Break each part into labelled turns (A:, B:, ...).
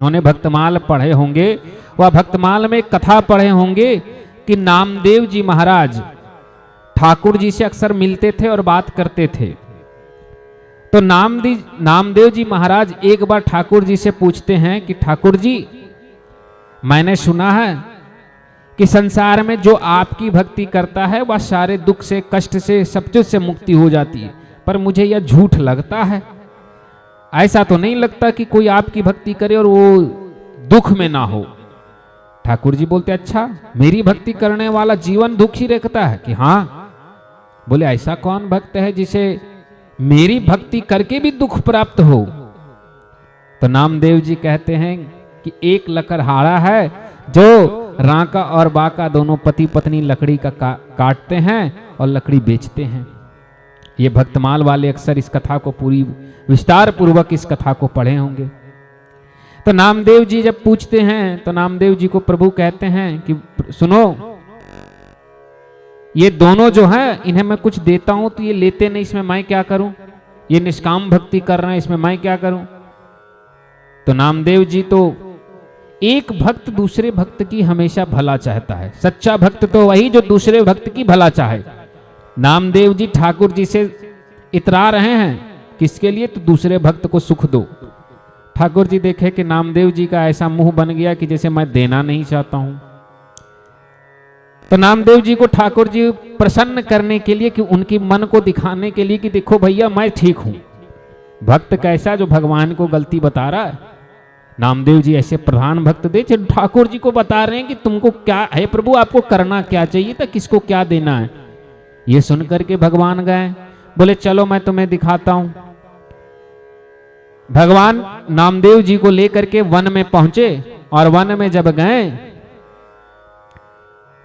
A: उन्होंने भक्तमाल पढ़े होंगे, वह भक्तमाल में कथा पढ़े होंगे कि नामदेव जी महाराज ठाकुर जी से अक्सर मिलते थे और बात करते थे। तो नामदेव जी महाराज एक बार ठाकुर जी से पूछते हैं कि ठाकुर जी, मैंने सुना है कि संसार में जो आपकी भक्ति करता है वह सारे दुख से, कष्ट से, सब चीज से मुक्ति हो जाती है, पर मुझे यह झूठ लगता है। ऐसा तो नहीं लगता कि कोई आपकी भक्ति करे और वो दुख में ना हो। ठाकुर जी बोलते, अच्छा, मेरी भक्ति करने वाला जीवन दुखी रखता है कि हाँ? बोले, ऐसा कौन भक्त है जिसे मेरी भक्ति करके भी दुख प्राप्त हो? तो नामदेव जी कहते हैं कि एक लकड़हारा है जो रांका और बाका दोनों पति पत्नी लकड़ी का काटते हैं और लकड़ी बेचते हैं। ये भक्तमाल वाले अक्सर इस कथा को पूरी विस्तार पूर्वक इस कथा को पढ़े होंगे। तो नामदेव जी जब पूछते हैं तो नामदेव जी को प्रभु कहते हैं कि सुनो, ये दोनों जो है इन्हें मैं कुछ देता हूं तो ये लेते नहीं, इसमें मैं क्या करूं? ये निष्काम भक्ति कर रहे हैं, इसमें मैं क्या करूं? तो नामदेव जी तो एक भक्त दूसरे भक्त की हमेशा भला चाहता है। सच्चा भक्त तो वही जो दूसरे भक्त की भला चाहे। नामदेव जी ठाकुर जी से इतरा रहे हैं, किसके लिए? तो दूसरे भक्त को सुख दो। ठाकुर जी देखे कि नामदेव जी का ऐसा मुंह बन गया कि जैसे मैं देना नहीं चाहता हूं। तो नामदेव जी को ठाकुर जी प्रसन्न करने के लिए, कि उनकी मन को दिखाने के लिए कि देखो भैया मैं ठीक हूं। भक्त कैसा जो भगवान को गलती बता रहा है। नामदेव जी ऐसे प्रधान भक्त दे ठाकुर जी को बता रहे हैं कि तुमको क्या है प्रभु, आपको करना क्या चाहिए था, किसको क्या देना है। ये सुनकर के भगवान गए, बोले चलो मैं तुम्हें दिखाता हूं। भगवान नामदेव जी को लेकर के वन में पहुंचे और वन में जब गए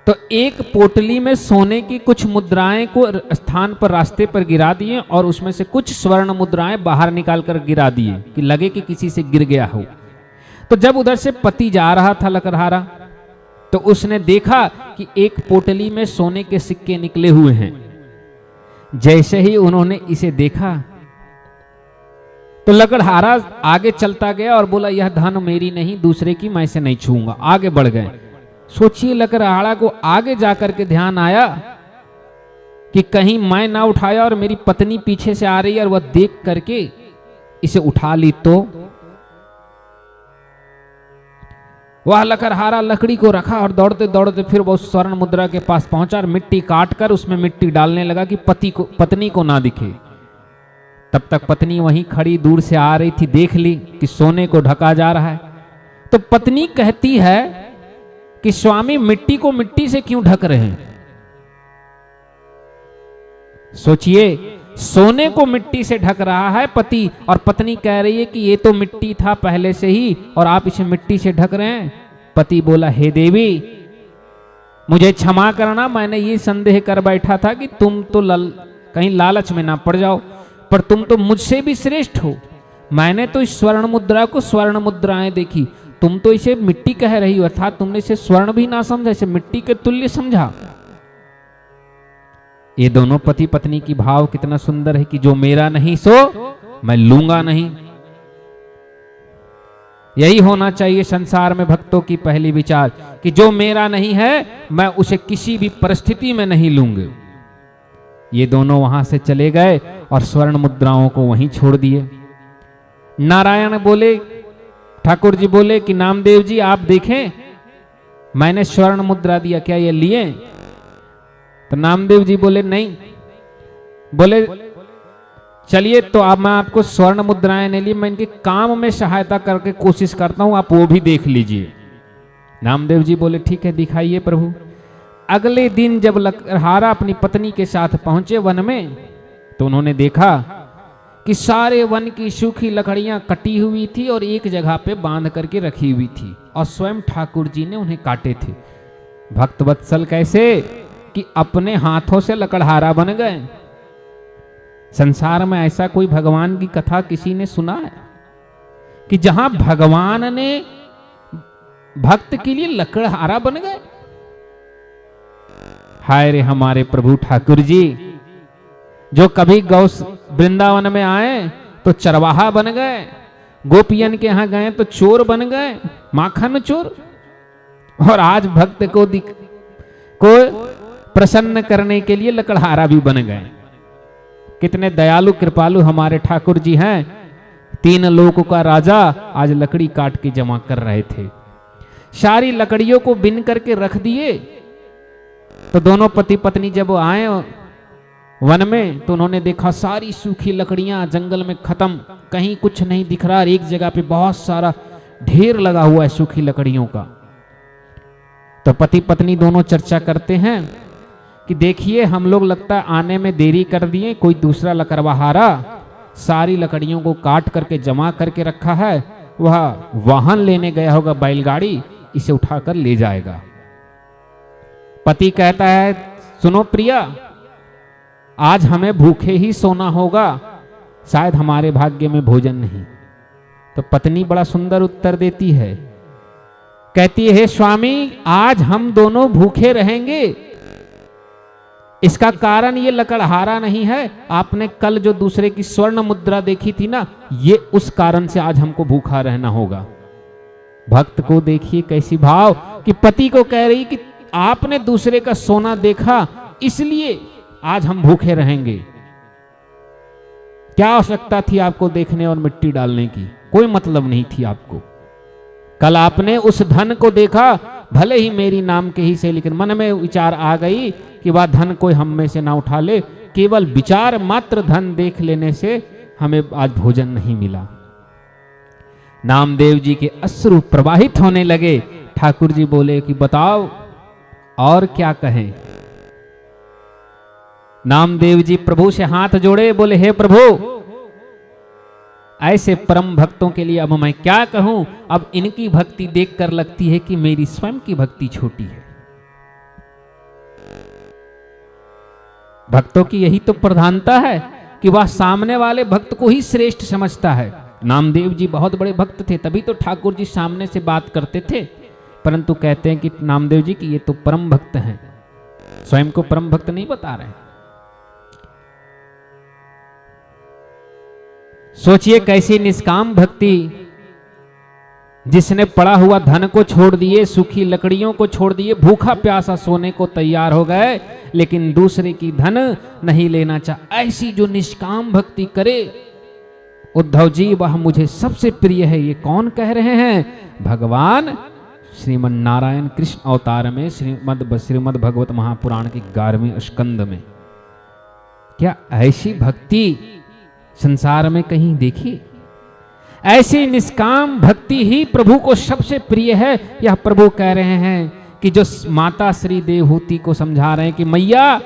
A: तो एक पोटली में सोने की कुछ मुद्राएं को स्थान पर रास्ते पर गिरा दिए और उसमें से कुछ स्वर्ण मुद्राएं बाहर निकालकर गिरा दिए कि लगे कि किसी से गिर गया हो। तो जब उधर से पति जा रहा था लकड़हारा, तो उसने देखा कि एक पोटली में सोने के सिक्के निकले हुए हैं। जैसे ही उन्होंने इसे देखा तो लकड़हारा आगे चलता गया और बोला यह धन मेरी नहीं, दूसरे की, मैं इसे नहीं छूंगा। आगे बढ़ गए। सोचिए लकड़हारा को आगे जाकर के ध्यान आया कि कहीं मैं ना उठाया और मेरी पत्नी पीछे से आ रही है और वह देख करके इसे उठा ली तो। वह लकड़हारा लकड़ी को रखा और दौड़ते दौड़ते फिर वो स्वर्ण मुद्रा के पास पहुंचा और मिट्टी काट कर उसमें मिट्टी डालने लगा कि पत्नी को ना दिखे। तब तक पत्नी वहीं खड़ी दूर से आ रही थी, देख ली कि सोने को ढका जा रहा है। तो पत्नी कहती है कि स्वामी मिट्टी को मिट्टी से क्यों ढक रहे हैं? सोचिए, सोने को मिट्टी से ढक रहा है पति और पत्नी कह रही है कि ये तो मिट्टी था पहले से ही और आप इसे मिट्टी से ढक रहे हैं। पति बोला, हे देवी मुझे क्षमा करना, मैंने ये संदेह कर बैठा था कि तुम तो कहीं लालच में ना पड़ जाओ, पर तुम तो मुझसे भी श्रेष्ठ हो। मैंने तो इस स्वर्ण मुद्रा को स्वर्ण मुद्राएं देखी, तुम तो इसे मिट्टी कह रही हो, अर्थात तुमने इसे स्वर्ण भी ना समझा, इसे मिट्टी के तुल्य समझा। ये दोनों पति पत्नी की भाव कितना सुंदर है कि जो मेरा नहीं सो मैं लूंगा नहीं। यही होना चाहिए संसार में भक्तों की पहली विचार कि जो मेरा नहीं है मैं उसे किसी भी परिस्थिति में नहीं लूंगे। ये दोनों वहां से चले गए और स्वर्ण मुद्राओं को वहीं छोड़ दिए। नारायण बोले, ठाकुर जी बोले कि नामदेव जी आप देखें मैंने स्वर्ण मुद्रा दिया, क्या ये लिए? तो नामदेव जी बोले नहीं। बोले चलिए तो अब मैं आपको स्वर्ण मुद्राएं नहीं ली, मैं इनके काम में सहायता करके कोशिश करता हूं, आप वो भी देख लीजिए। नामदेव जी बोले ठीक है दिखाइए प्रभु। अगले दिन जब लकड़हारा अपनी पत्नी के साथ पहुंचे वन में तो उन्होंने देखा कि सारे वन की सूखी लकड़ियां कटी हुई थी और एक जगह पे बांध करके रखी हुई थी और स्वयं ठाकुर जी ने उन्हें काटे थे। भक्त वत्सल कैसे कि अपने हाथों से लकड़हारा बन गए। संसार में ऐसा कोई भगवान की कथा किसी ने सुना है कि जहां भगवान ने भक्त के लिए लकड़हारा बन गए? हाय रे हमारे प्रभु ठाकुर जी, जो कभी गौ वृंदावन में आए तो चरवाहा बन गए, गोपियन के यहां गए तो चोर बन गए, माखन चोर। और आज भक्त को प्रसन्न करने के लिए लकड़हारा भी बन गए। कितने दयालु कृपालु हमारे ठाकुर जी हैं। 3 लोक का राजा आज लकड़ी काट के जमा कर रहे थे। सारी लकड़ियों को बिन करके रख दिए। तो दोनों पति पत्नी जब आए वन में तो उन्होंने देखा सारी सूखी लकड़ियां जंगल में खत्म, कहीं कुछ नहीं दिख रहा। एक जगह पे बहुत सारा ढेर लगा हुआ है सूखी लकड़ियों का। तो पति पत्नी दोनों चर्चा करते हैं कि देखिए हम लोग लगता है आने में देरी कर दिए, कोई दूसरा लकड़हारा सारी लकड़ियों को काट करके जमा करके रखा है, वह वाहन लेने गया होगा, बैलगाड़ी, इसे उठाकर ले जाएगा। पति कहता है सुनो प्रिया, आज हमें भूखे ही सोना होगा, शायद हमारे भाग्य में भोजन नहीं। तो पत्नी बड़ा सुंदर उत्तर देती है, कहती है स्वामी आज हम दोनों भूखे रहेंगे। इसका कारण ये लकड़हारा नहीं है, आपने कल जो दूसरे की स्वर्ण मुद्रा देखी थी ना, ये उस कारण से आज हमको भूखा रहना होगा। भक्त को देखिए कैसी भाव कि पति को कह रही कि आपने दूसरे का सोना देखा इसलिए आज हम भूखे रहेंगे। क्या आवश्यकता थी आपको देखने और मिट्टी डालने की? कोई मतलब नहीं थी आपको। कल आपने उस धन को देखा, भले ही मेरी नाम के ही से, लेकिन मन में विचार आ गई कि वह धन कोई हम में से ना उठा ले। केवल विचार मात्र धन देख लेने से हमें आज भोजन नहीं मिला। नामदेव जी के अश्रु प्रवाहित होने लगे। ठाकुर जी बोले कि बताओ और क्या कहें। नामदेव जी प्रभु से हाथ जोड़े, बोले हे प्रभु, ऐसे परम भक्तों के लिए अब मैं क्या कहूं। अब इनकी भक्ति देखकर लगती है कि मेरी स्वयं की भक्ति छोटी है। भक्तों की यही तो प्रधानता है कि वह सामने वाले भक्त को ही श्रेष्ठ समझता है। नामदेव जी बहुत बड़े भक्त थे, तभी तो ठाकुर जी सामने से बात करते थे। परंतु कहते हैं कि नामदेव जी की ये तो परम भक्त हैं, स्वयं को परम भक्त नहीं बता रहे। सोचिए कैसी निष्काम भक्ति, जिसने पड़ा हुआ धन को छोड़ दिए, सूखी लकड़ियों को छोड़ दिए, भूखा प्यासा सोने को तैयार हो गए, लेकिन दूसरे की धन नहीं लेना चाह। ऐसी जो निष्काम भक्ति करे, उद्धव जी वह मुझे सबसे प्रिय है। ये कौन कह रहे हैं? भगवान श्रीमन नारायण कृष्ण अवतार में श्रीमद भगवत महापुराण के 11वें स्कंद में। क्या ऐसी भक्ति संसार में कहीं देखी? ऐसी निष्काम भक्ति ही प्रभु को सबसे प्रिय है। यह प्रभु कह रहे हैं कि जो माता श्री देवहूति को समझा रहे हैं कि मैया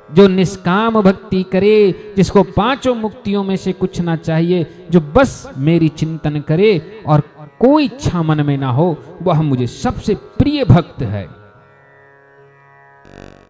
A: जो निष्काम भक्ति करे, जिसको 5 मुक्तियों में से कुछ ना चाहिए, जो बस मेरी चिंतन करे और कोई इच्छा मन में ना हो, वह मुझे सबसे प्रिय भक्त है।